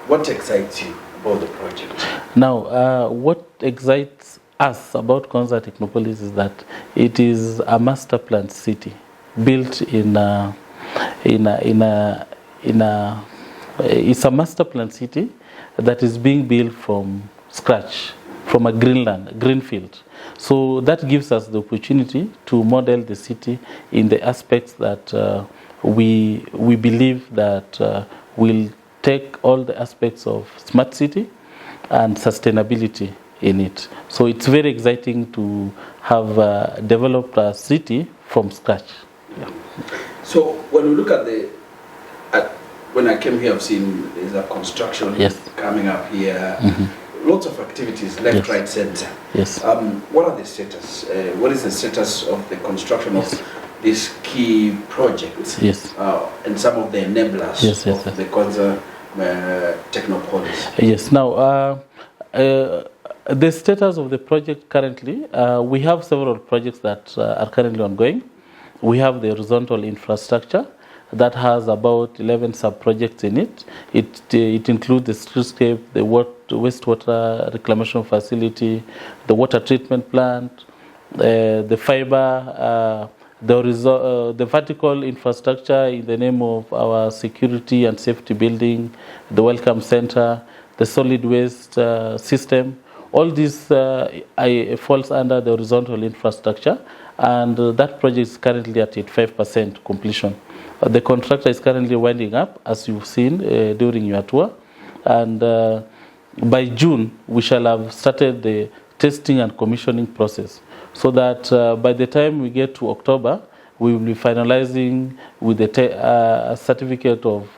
What excites you about the project? Now, what excites us about Konza Technopolis is that it is a master planned city built it's a master planned city that is being built from scratch, from a greenfield. So that gives us the opportunity to model the city in the aspects that we believe that will take all the aspects of smart city and sustainability in it. So it's very exciting to have developed a city from scratch. Yeah. So when we look at when I came here, I've seen there's a construction coming up here. Lots of activities, left, right, center. Yes. What are the status? What is the status of the construction of these key projects? Yes. And some of the enablers of the Konza Technopolis? Yes. Now, the status of the project currently, we have several projects that are currently ongoing. We have the horizontal infrastructure that has about 11 sub-projects in it. It includes the streetscape, the wastewater reclamation facility, the water treatment plant, the fiber, the vertical infrastructure in the name of our security and safety building, the welcome center, the solid waste system. All this falls under the horizontal infrastructure, and that project is currently at 85% completion. The contractor is currently winding up, as you've seen during your tour, and by June we shall have started the testing and commissioning process, so that by the time we get to October, we will be finalizing with the certificate of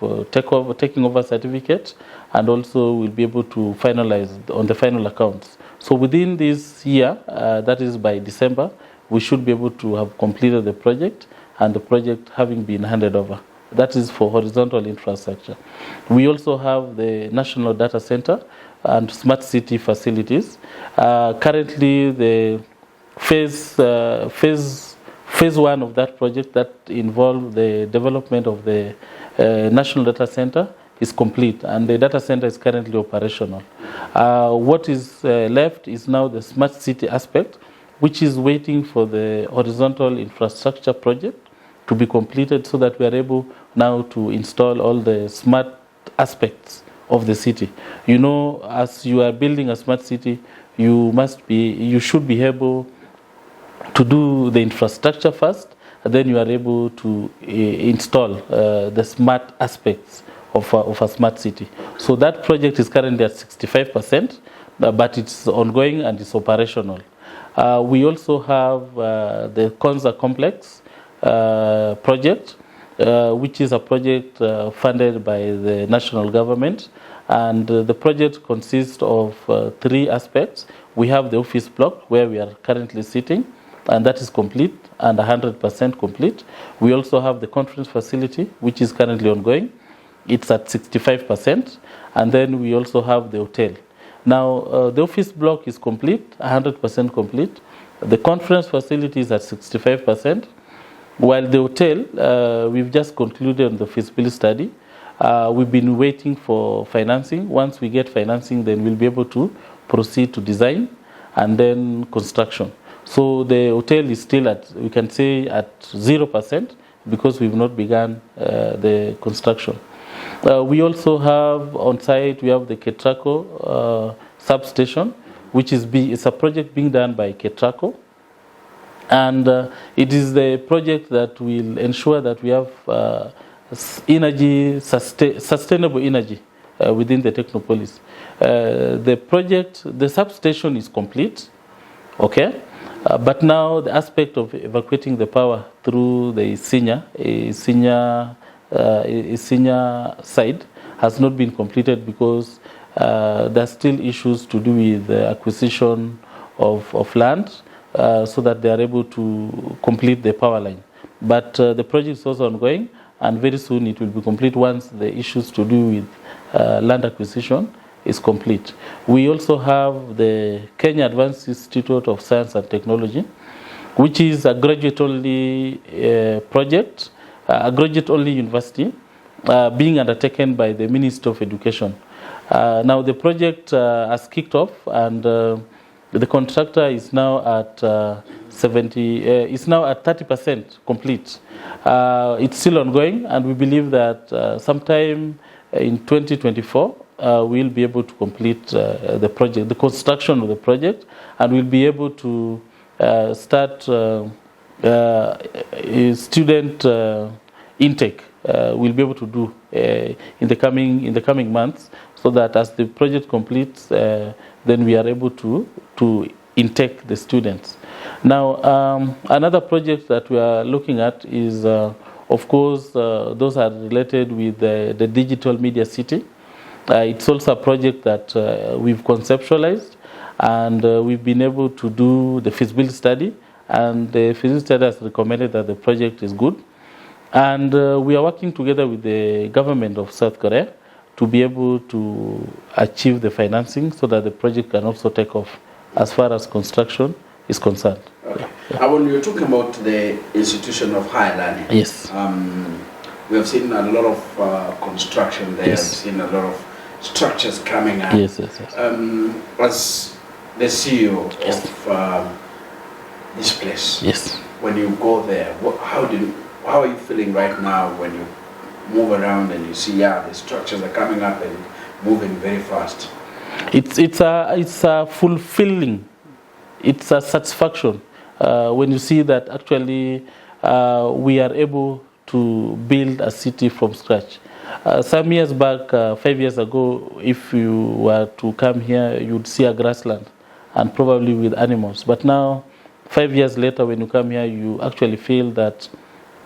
taking over certificate, and also we'll be able to finalize on the final accounts. So within this year, that is by December, we should be able to have completed the project, and the project having been handed over. That is for horizontal infrastructure. We also have the National Data Center and Smart City facilities. Currently, the phase one of that project that involved the development of the National Data Center is complete, and the data center is currently operational. What is left is now the Smart City aspect, which is waiting for the horizontal infrastructure project to be completed, so that we are able now to install all the smart aspects of the city. You know, as you are building a smart city, you should be able to do the infrastructure first, and then you are able to install the smart aspects of a smart city. So that project is currently at 65%, but it's ongoing and it's operational. We also have the Konza Complex project, which is a project funded by the national government, and the project consists of 3 aspects. We have the office block where we are currently sitting, and that is complete and 100% complete. We also have the conference facility, which is currently ongoing. It's at 65%, and then we also have the hotel. Now, the office block is complete, 100% complete. The conference facility is at 65%, while the hotel, we've just concluded on the feasibility study. We've been waiting for financing. Once we get financing, then we'll be able to proceed to design and then construction. So the hotel is still at, we can say, at 0%, because we've not begun the construction. We also have on site, we have the Ketraco substation, which is a project being done by Ketraco. And it is the project that will ensure that we have sustainable energy within the Technopolis. The substation is complete, okay? But now the aspect of evacuating the power through the Isinya side has not been completed, because there are still issues to do with the acquisition of land, so that they are able to complete the power line. But the project is also ongoing, and very soon it will be complete once the issues to do with land acquisition is complete. We also have the Kenya Advanced Institute of Science and Technology, which is a graduate-only a graduate-only university being undertaken by the Ministry of Education. Now the project has kicked off, and the contractor is now at 30% complete. It's still ongoing, and we believe that sometime in 2024 we'll be able to complete the project, the construction of the project, and we'll be able to start student intake. We'll be able to do in the coming months, so that as the project completes, then we are able to intake the students. Now, another project that we are looking at is, of course, those are related with the digital media city. It's also a project that we've conceptualized, and we've been able to do the feasibility study, and the feasibility study has recommended that the project is good. And we are working together with the government of South Korea to be able to achieve the financing so that the project can also take off as far as construction is concerned. Okay. Yeah. When you're talking about the institution of higher learning, yes, we have seen a lot of construction there. Yes. We've seen a lot of structures coming up. Yes. As the CEO Yes. of this place, yes, when you go there, how are you feeling right now when you move around and you see, the structures are coming up and moving very fast? It's a fulfilling, it's a satisfaction when you see that actually we are able to build a city from scratch. Some years back, 5 years ago, if you were to come here, you'd see a grassland and probably with animals. But now, 5 years later, when you come here, you actually feel that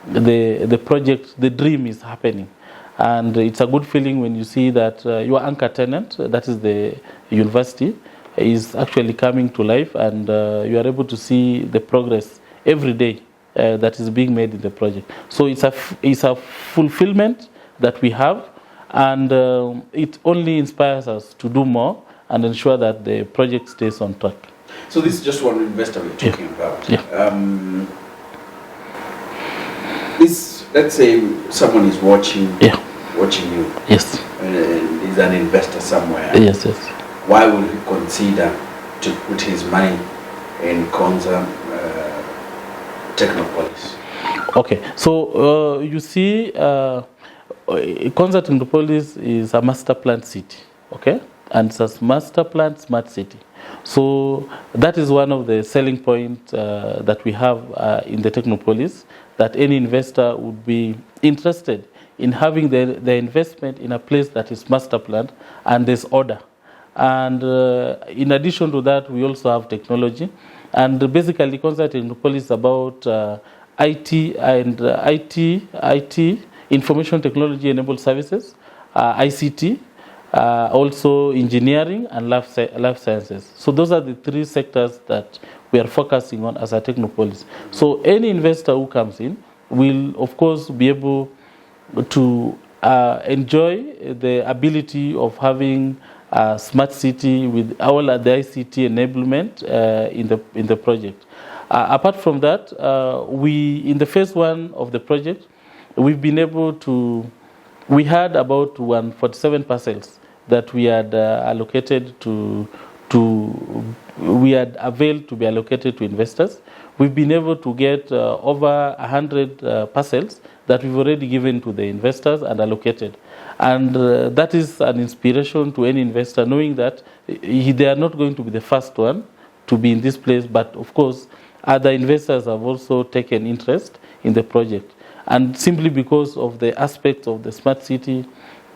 the project, the dream is happening. And it's a good feeling when you see that your anchor tenant, that is the university, is actually coming to life, and you are able to see the progress every day that is being made in the project. So it's a fulfillment that we have, and it only inspires us to do more and ensure that the project stays on track. So this is just one investor we're talking about. Yeah. Let's say someone is watching you. Yes. And is an investor somewhere. Yes. Why would he consider to put his money in Konza Technopolis? Okay, so you see, Konza Technopolis is a master planned city, okay? And it's a master planned smart city. So that is one of the selling points that we have in the Technopolis, that any investor would be interested in having the investment in a place that is master planned and there's order. And in addition to that, we also have technology. And basically, Konza Technopolis is about IT, information technology enabled services, ICT, also engineering and life sciences. So those are the three sectors that we are focusing on as a Technopolis. So any investor who comes in will, of course, be able to enjoy the ability of having a smart city with all the ICT enablement in the project. Apart from that, in the phase one of the project, we've been able to, we had about 147 parcels that we had allocated we had availed to be allocated to investors. We've been able to get over 100 parcels that we've already given to the investors and allocated. And that is an inspiration to any investor, knowing that they are not going to be the first one to be in this place, but of course, other investors have also taken interest in the project. And simply because of the aspects of the smart city,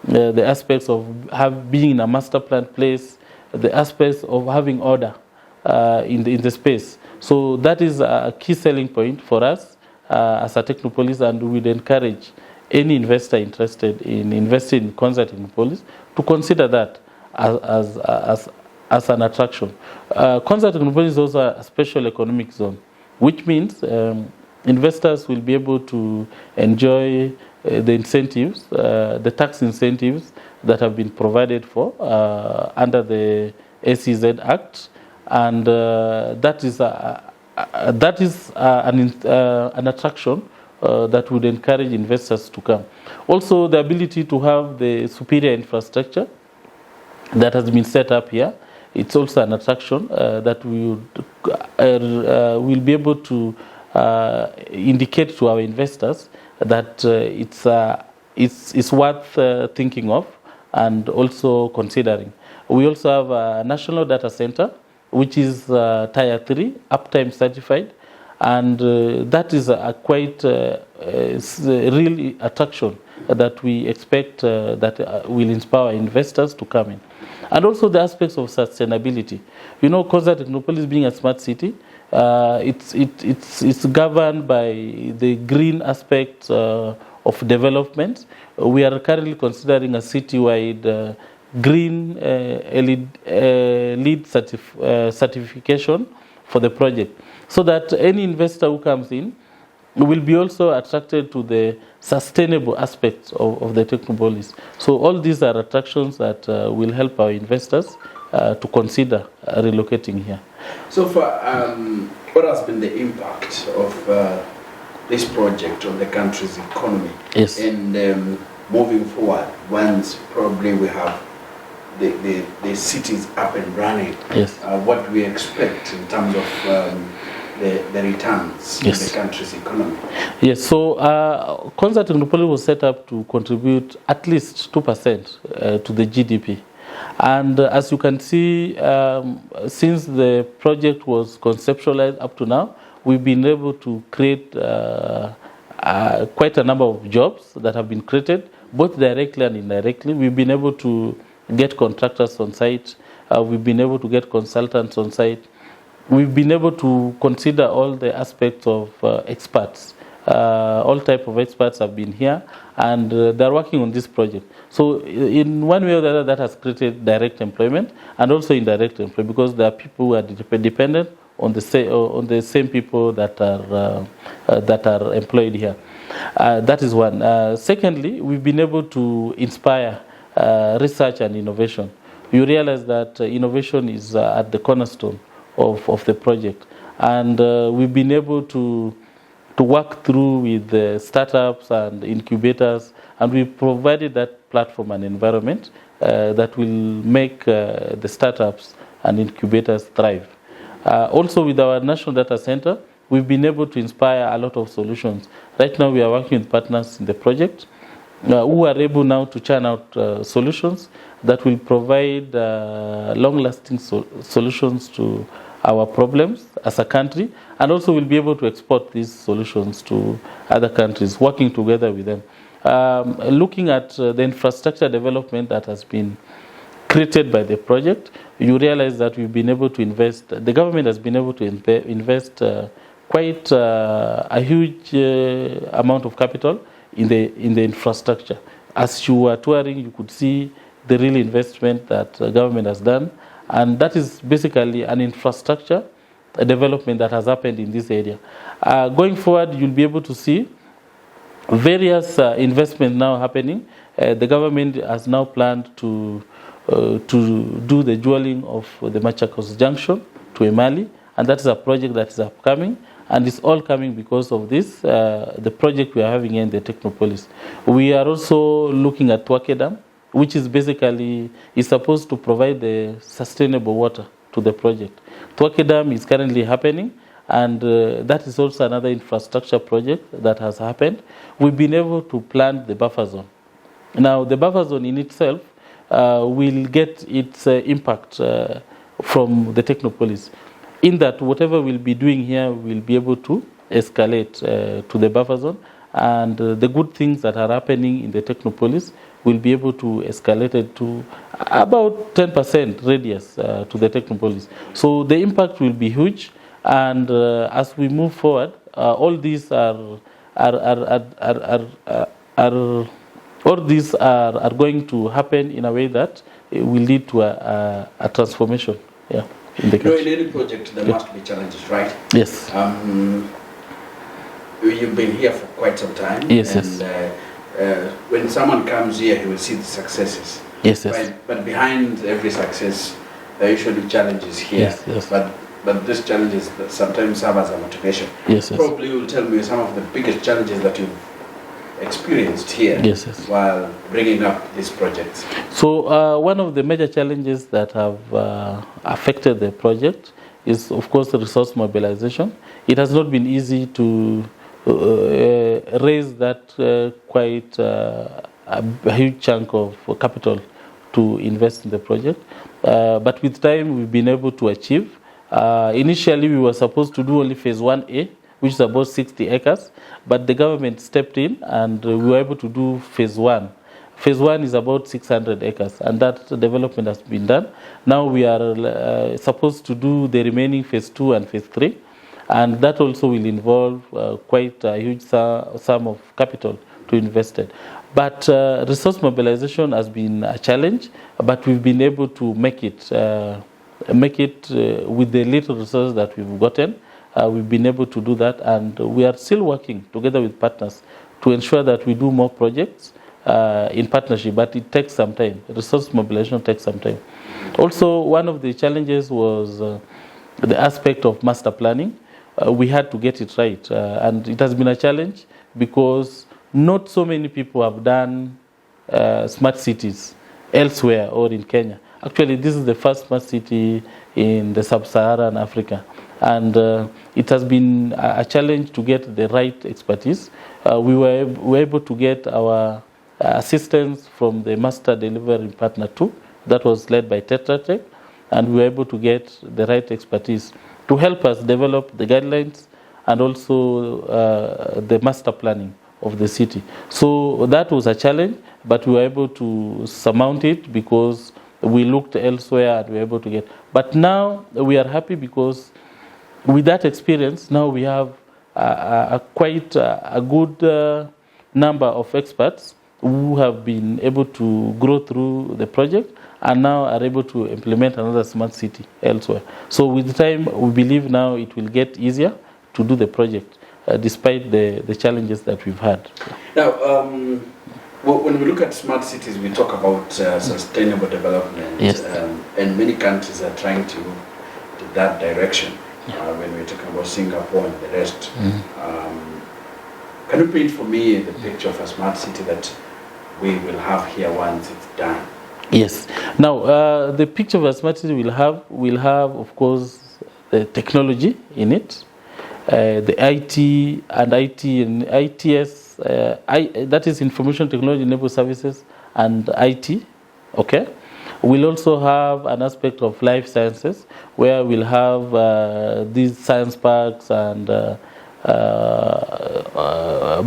the aspects of being in a master plan place, the aspects of having order in the space. So that is a key selling point for us as a Technopolis, and we would encourage any investor interested in investing in Konza Technopolis to consider that as an attraction. Konza Technopolis is also a special economic zone, which means investors will be able to enjoy the incentives, the tax incentives that have been provided for under the SEZ Act, and that is an attraction that would encourage investors to come. Also, the ability to have the superior infrastructure that has been set up here. It's also an attraction that we will be able to indicate to our investors that it's worth thinking of and also considering. We also have a national data center, which is Tier 3, uptime certified, and that is a quite real attraction that we expect that will inspire investors to come in. And also the aspects of sustainability. You know, Konza Technopolis being a smart city, it's governed by the green aspect of development. We are currently considering a citywide green LEED certification for the project, so that any investor who comes in will be also attracted to the sustainable aspects of the Technopolis. So all these are attractions that will help our investors to consider relocating here. So far, what has been the impact of this project on the country's economy? Yes. And moving forward, once probably we have the cities up and running, yes. What we expect in terms of the returns yes. in the country's economy? Yes, so Konza Technopolis was set up to contribute at least 2% to the GDP. And as you can see, since the project was conceptualized up to now, we've been able to create quite a number of jobs that have been created, both directly and indirectly. We've been able to get contractors on site. We've been able to get consultants on site. We've been able to consider all the aspects of experts. All type of experts have been here, and they're working on this project. So in one way or the other, that has created direct employment and also indirect employment, because there are people who are dependent on the same people that are employed here. That is one. Secondly, we've been able to inspire research and innovation. You realize that innovation is at the cornerstone of the project, and we've been able to work through with the startups and incubators, and we provided that platform and environment that will make the startups and incubators thrive. Also with our national data center, we've been able to inspire a lot of solutions. Right now we are working with partners in the project who are able now to churn out solutions that will provide long-lasting solutions to our problems as a country, and also will be able to export these solutions to other countries, working together with them. Looking at the infrastructure development that has been created by the project, you realize that we've been able to invest, the government has been able to invest quite a huge amount of capital in the infrastructure. As you were touring, you could see the real investment that the government has done, and that is basically an infrastructure development that has happened in this area. Going forward, you'll be able to see various investments now happening. The government has now planned to do the dualling of the Machakos Junction to Emali, and that is a project that is upcoming, and it's all coming because of this, the project we are having here in the Technopolis. We are also looking at Twake Dam, which is basically is supposed to provide the sustainable water to the project. Twake Dam is currently happening, and that is also another infrastructure project that has happened. We've been able to plant the buffer zone. Now, the buffer zone in itself will get its impact from the Technopolis, in that whatever we'll be doing here will be able to escalate to the buffer zone, and the good things that are happening in the Technopolis will be able to escalate it to about 10% radius to the Technopolis. So the impact will be huge, and as we move forward, all these are going to happen in a way that it will lead to a transformation. Yeah. In the country. In any project there must be challenges, right? Yes. You've been here for quite some time. Yes, and, yes. When someone comes here, he will see the successes. Yes, yes. But behind every success, there are usually challenges here. Yes, yes. But these challenges sometimes serve as a motivation. Yes, yes. Probably you will tell me some of the biggest challenges that you've experienced here while bringing up these projects? So one of the major challenges that have affected the project is, of course, the resource mobilization. It has not been easy to raise that quite a huge chunk of capital to invest in the project. But with time, we've been able to achieve. Initially, we were supposed to do only phase 1A, which is about 60 acres, but the government stepped in and we were able to do phase 1. Phase 1 is about 600 acres, and that development has been done. Now we are supposed to do the remaining phase 2 and phase 3, and that also will involve quite a huge sum of capital to invest in. But resource mobilization has been a challenge, but we've been able to make it with the little resources that we've gotten. We've been able to do that, and we are still working together with partners to ensure that we do more projects in partnership, but it takes some time. Resource mobilization takes some time. Also, one of the challenges was the aspect of master planning. We had to get it right, and it has been a challenge because not so many people have done smart cities elsewhere or in Kenya. Actually, this is the first smart city in the sub-Saharan Africa. And it has been a challenge to get the right expertise. We were able to get our assistance from the Master Delivery Partner 2, that was led by Tetra Tech, and we were able to get the right expertise to help us develop the guidelines and also the master planning of the city. So that was a challenge, but we were able to surmount it because we looked elsewhere and we were able to get. But now we are happy because with that experience, now we have quite a good number of experts who have been able to grow through the project and now are able to implement another smart city elsewhere. So with time, we believe now it will get easier to do the project, despite the challenges that we've had. Now, when we look at smart cities, we talk about sustainable development, and many countries are trying to that direction. When we're talking about Singapore and the rest, can you paint for me the picture of a smart city that we will have here once it's done? Yes. Now, the picture of a smart city will have, of course, the technology in it, the IT and ITS, that is Information Technology Enabled Services and IT. Okay. We'll also have an aspect of life sciences where we'll have these science parks and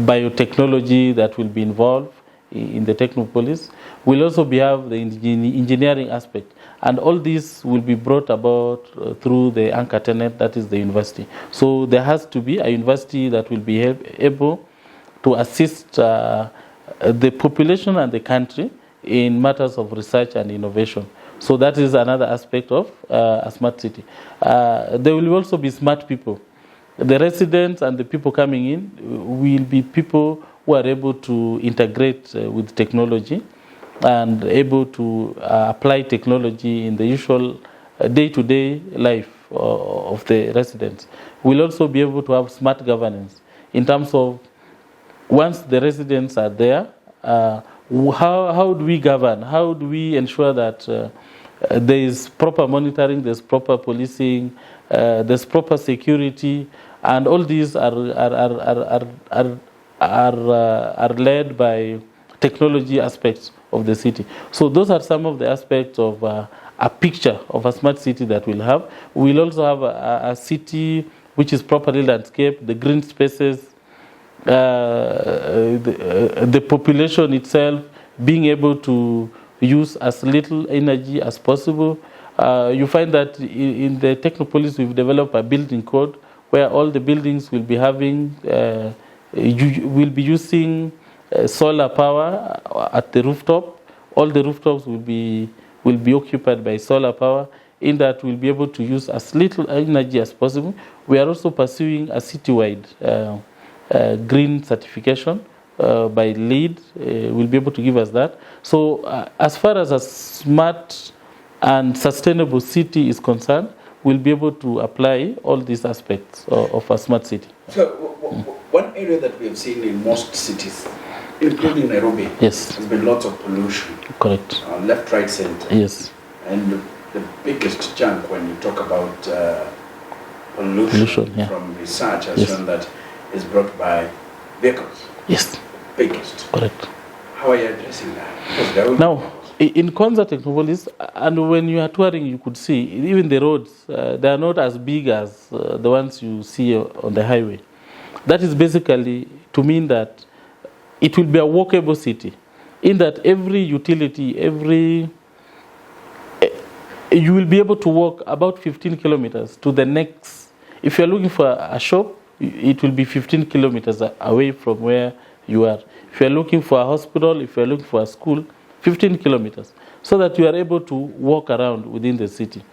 biotechnology that will be involved in the Technopolis. We'll also have the engineering aspect, and all this will be brought about through the anchor tenant, that is the university. So there has to be a university that will be able to assist the population and the country in matters of research and innovation. So that is another aspect of a smart city. There will also be smart people. The residents and the people coming in will be people who are able to integrate with technology and able to apply technology in the usual day-to-day life of the residents. We'll also be able to have smart governance in terms of once the residents are there, how do we govern? How do we ensure that there is proper monitoring, there's proper policing, there's proper security, and all these are led by technology aspects of the city. So those are some of the aspects of a picture of a smart city that we'll have. We'll also have a city which is properly landscaped, the green spaces, the population itself being able to use as little energy as possible. You find that in the Technopolis we've developed a building code where all the buildings will be having, will be using solar power at the rooftop. All the rooftops will be occupied by solar power. In that we'll be able to use as little energy as possible. We are also pursuing a citywide green certification by LEED. Will be able to give us that. So as far as a smart and sustainable city is concerned, we'll be able to apply all these aspects of a smart city. So one area that we have seen in most cities including Nairobi. Yes. There's been lots of pollution. Correct. Left, right, center. Yes. And the biggest chunk when you talk about pollution from research has shown that is brought by vehicles. Yes. Biggest. Correct. How are you addressing that? Now, in Konza Technopolis, and when you are touring, you could see even the roads, they are not as big as the ones you see on the highway. That is basically to mean that it will be a walkable city, in that every utility, you will be able to walk about 15 kilometers to the next. If you're looking for a shop, it will be 15 kilometers away from where you are. If you're looking for a hospital, if you're looking for a school, 15 kilometers, so that you are able to walk around within the city.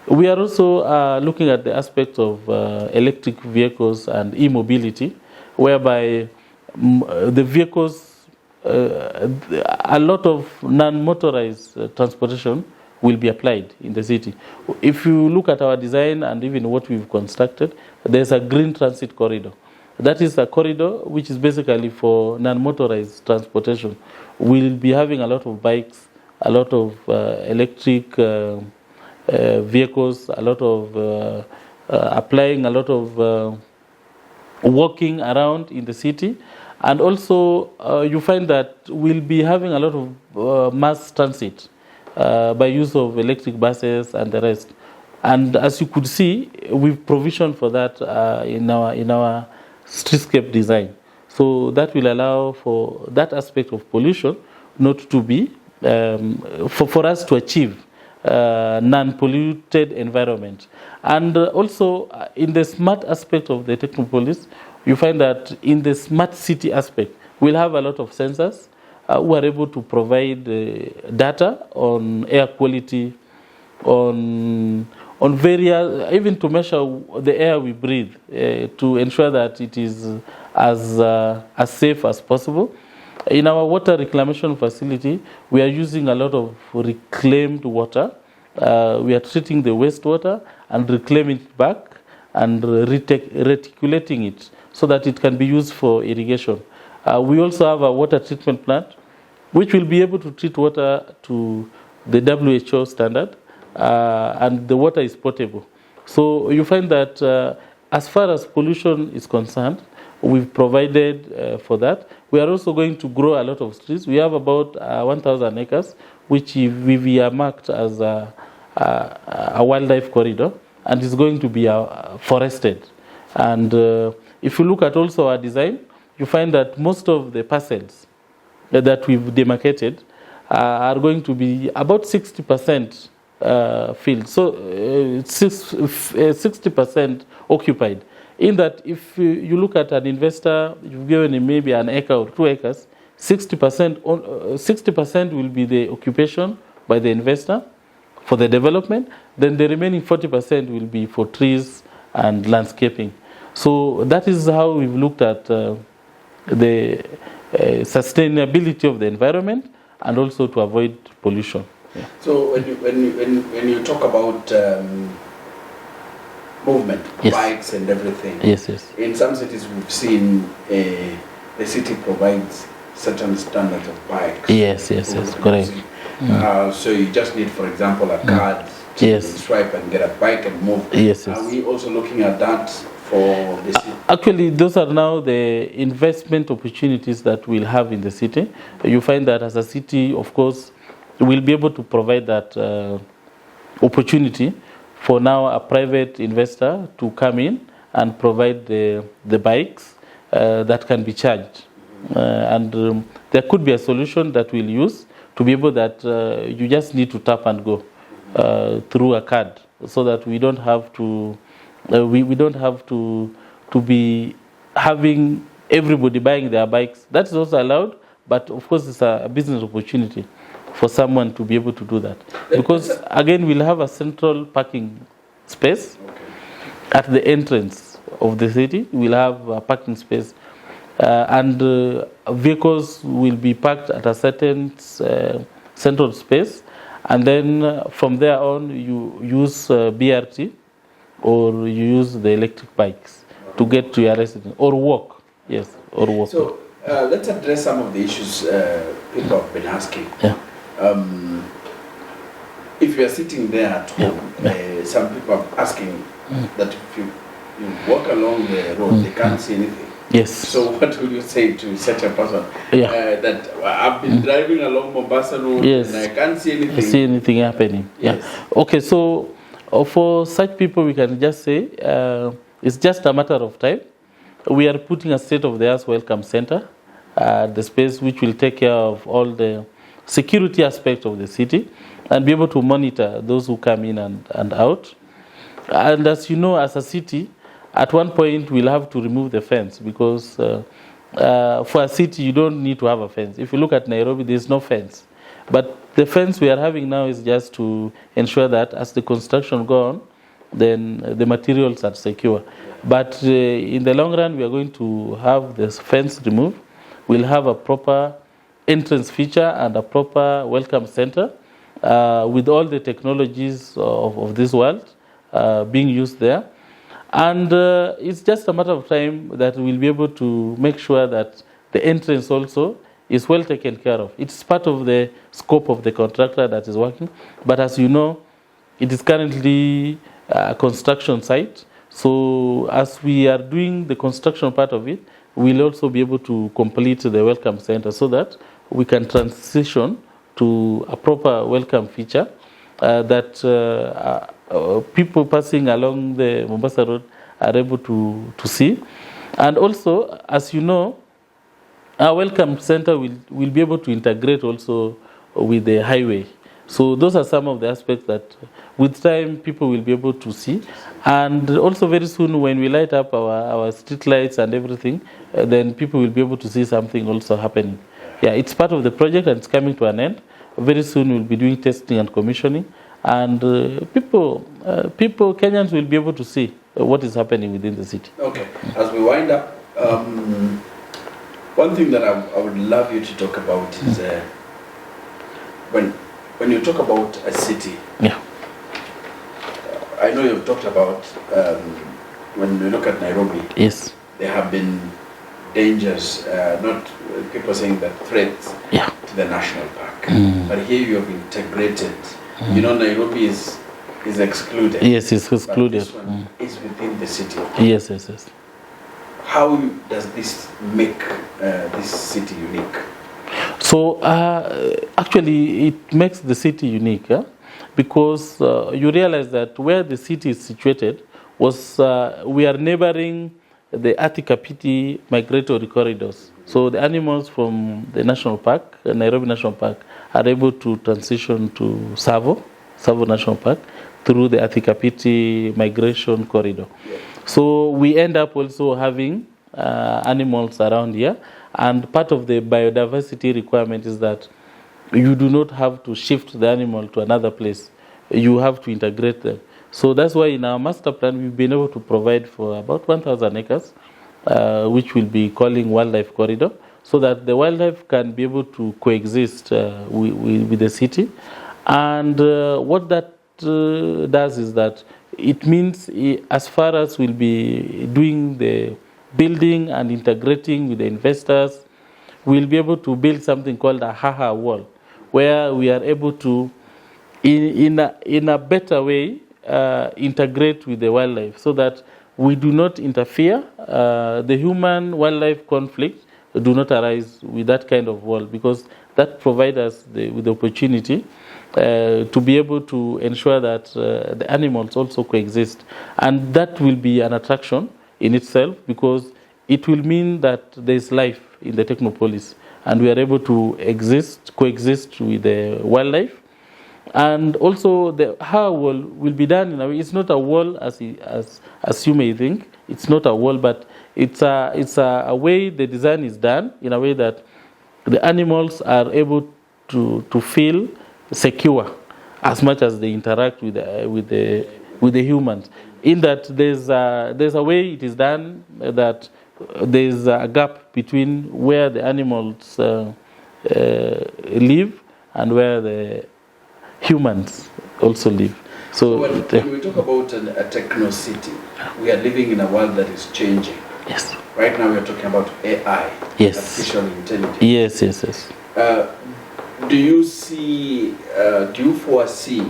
We are also looking at the aspect of electric vehicles and e-mobility, whereby the vehicles, a lot of non-motorized transportation will be applied in the city. If you look at our design and even what we've constructed, there's a green transit corridor. That is a corridor which is basically for non-motorized transportation. We'll be having a lot of bikes, a lot of electric vehicles, a lot of applying, a lot of walking around in the city. And also you find that we'll be having a lot of mass transit by use of electric buses and the rest. And as you could see, we've provisioned for that in our streetscape design. So that will allow for that aspect of pollution not to be, for us to achieve non-polluted environment. And also in the smart aspect of the Technopolis, you find that in the smart city aspect, we'll have a lot of sensors who are able to provide data on air quality, on various, even to measure the air we breathe, to ensure that it is as safe as possible. In our water reclamation facility, we are using a lot of reclaimed water. We are treating the wastewater and reclaiming it back and reticulating it so that it can be used for irrigation. We also have a water treatment plant which will be able to treat water to the WHO standard, and the water is potable. So you find that as far as pollution is concerned, we've provided for that. We are also going to grow a lot of trees. We have about 1,000 acres, which we've earmarked as a wildlife corridor, and is going to be forested. And if you look at also our design, you find that most of the parcels that we've demarcated are going to be about 60% filled, so 60% occupied. In that, if you look at an investor, you've given him maybe an acre or 2 acres, 60% will be the occupation by the investor for the development. Then the remaining 40% will be for trees and landscaping. So that is how we've looked at the sustainability of the environment and also to avoid pollution. Yeah. So when you talk about movement, bikes and everything, yes. In some cities we've seen the city provides certain standards of bikes. Yes, correct. So you just need, for example, a card to swipe and get a bike and move. Yes. Are we also looking at that for the city? Actually, those are now the investment opportunities that we'll have in the city. You find that as a city, of course, we'll be able to provide that opportunity for now a private investor to come in and provide the bikes that can be charged. And there could be a solution that we'll use to be able that you just need to tap and go through a card, so that we don't have to we don't have to be having everybody buying their bikes. That is also allowed, but of course it's a business opportunity for someone to be able to do that, because again we'll have a central parking space at the entrance of the city. We'll have a parking space, and vehicles will be parked at a certain central space, and then from there on you use BRT or you use the electric bikes to get to your residence, or walk. Yes, or walk. So let's address some of the issues people have been asking. Yeah. If you are sitting there at home, some people are asking that if you walk along the road, they can't see anything. Yes. So what will you say to such a person? That I've been driving along Mombasa Road and I can't see anything. Happening. Yes. Yeah. Okay, so for such people, we can just say it's just a matter of time. We are putting a state-of-the-art welcome center, the space which will take care of all the security aspects of the city and be able to monitor those who come in and out. And as you know, as a city, at one point we'll have to remove the fence because for a city you don't need to have a fence. If you look at Nairobi, there's no fence. But the fence we are having now is just to ensure that as the construction goes on, then the materials are secure. But in the long run, we are going to have this fence removed. We'll have a proper entrance feature and a proper welcome center with all the technologies of this world being used there. And it's just a matter of time that we'll be able to make sure that the entrance also is well taken care of. It's part of the scope of the contractor that is working. But as you know, it is currently a construction site. So as we are doing the construction part of it, we'll also be able to complete the welcome center so that we can transition to a proper welcome feature that people passing along the Mombasa Road are able to see. And also, as you know, our welcome center will be able to integrate also with the highway. So those are some of the aspects that with time people will be able to see. And also very soon when we light up our street lights and everything, then people will be able to see something also happening. Yeah, it's part of the project and it's coming to an end. Very soon we'll be doing testing and commissioning. And Kenyans will be able to see what is happening within the city. Okay, as we wind up, one thing that I would love you to talk about is when you talk about a city, I know you've talked about when you look at Nairobi, yes, there have been dangers, not people saying that threats to the national park, but here you have integrated. You know, Nairobi is excluded. Yes, it's excluded. But this one is within the city. Yes. How does this make this city unique? So actually, it makes the city unique because you realize that where the city is situated was we are neighboring the Athi-Kapiti migratory corridors. So the animals from the national park, Nairobi National Park, are able to transition to Tsavo National Park through the Athi-Kapiti migration corridor. So we end up also having animals around here. And part of the biodiversity requirement is that you do not have to shift the animal to another place. You have to integrate them. So that's why in our master plan, we've been able to provide for about 1,000 acres, which we'll be calling wildlife corridor, so that the wildlife can be able to coexist with the city. And what that does is that it means as far as we'll be doing the building and integrating with the investors, we'll be able to build something called a haha wall, where we are able to, in a better way, integrate with the wildlife, so that we do not interfere. The human-wildlife conflict do not arise with that kind of wall, because that provides us with the opportunity to be able to ensure that the animals also coexist. And that will be an attraction in itself, because it will mean that there is life in the Technopolis, and we are able to coexist with the wildlife. And also the haha wall will be done in a way. It's not a wall as you may think. It's not a wall, but it's a way the design is done in a way that the animals are able to feel secure as much as they interact with the humans. In that there's a way it is done that there's a gap between where the animals live and where the humans also live. So when we talk about a techno city, we are living in a world that is changing. Yes. right now we're talking about AI, Yes. artificial intelligence. Yes, yes, yes. Do you foresee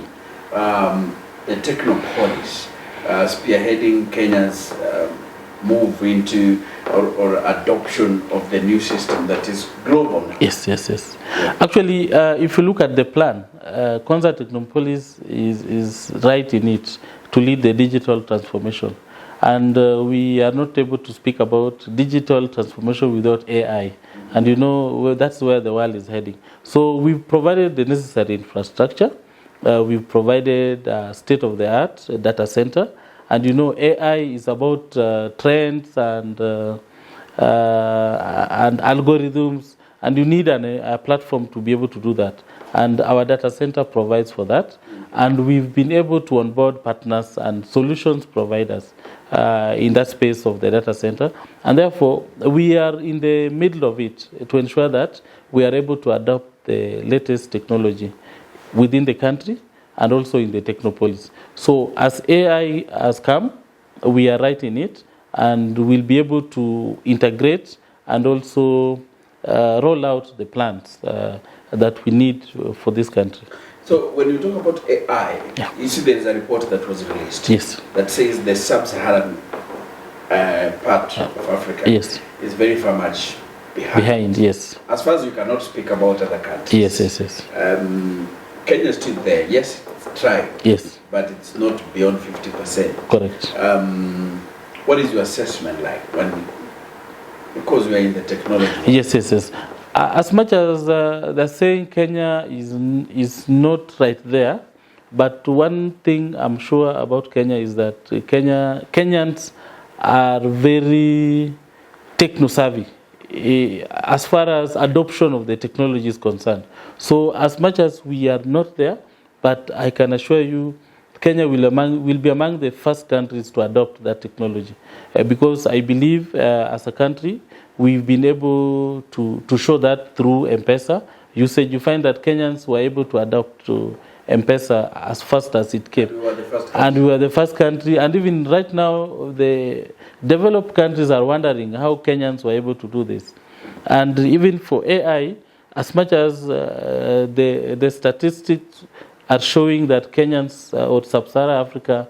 the Technopolis spearheading Kenya's move into or adoption of the new system that is global now? Yes, yes, yes. Actually, if you look at the plan, Konza Technopolis is right in it to lead the digital transformation. And we are not able to speak about digital transformation without AI. And you know, that's where the world is heading. So we've provided the necessary infrastructure. We've provided state-of-the-art data center. And you know, AI is about trends and algorithms, and you need a platform to be able to do that. And our data center provides for that. And we've been able to onboard partners and solutions providers in that space of the data center. And therefore, we are in the middle of it to ensure that we are able to adopt the latest technology within the country and also in the Technopolis. So as AI has come, we are right in it, and we'll be able to integrate and also roll out the plans that we need for this country. So when you talk about AI, Yeah. you see there's a report that was released Yes. that says the sub-Saharan part of Africa Yes. is very far much Behind, yes. As far as you cannot speak about other countries. Yes, yes, yes. Kenya is still there. Yes, it's trying. Yes. But it's not beyond 50%. Correct. What is your assessment like because we are in the technology? Yes, yes, yes. As much as they're saying Kenya is not right there, but one thing I'm sure about Kenya is that Kenyans are very techno-savvy as far as adoption of the technology is concerned. So as much as we are not there, but I can assure you Kenya will be among the first countries to adopt that technology. Because I believe as a country, we've been able to show that through M-Pesa usage. You find that Kenyans were able to adopt to M-Pesa as fast as it came. And we were the first country. And even right now, the developed countries are wondering how Kenyans were able to do this. And even for AI, as much as the statistics are showing that Kenyans or Sub-Saharan Africa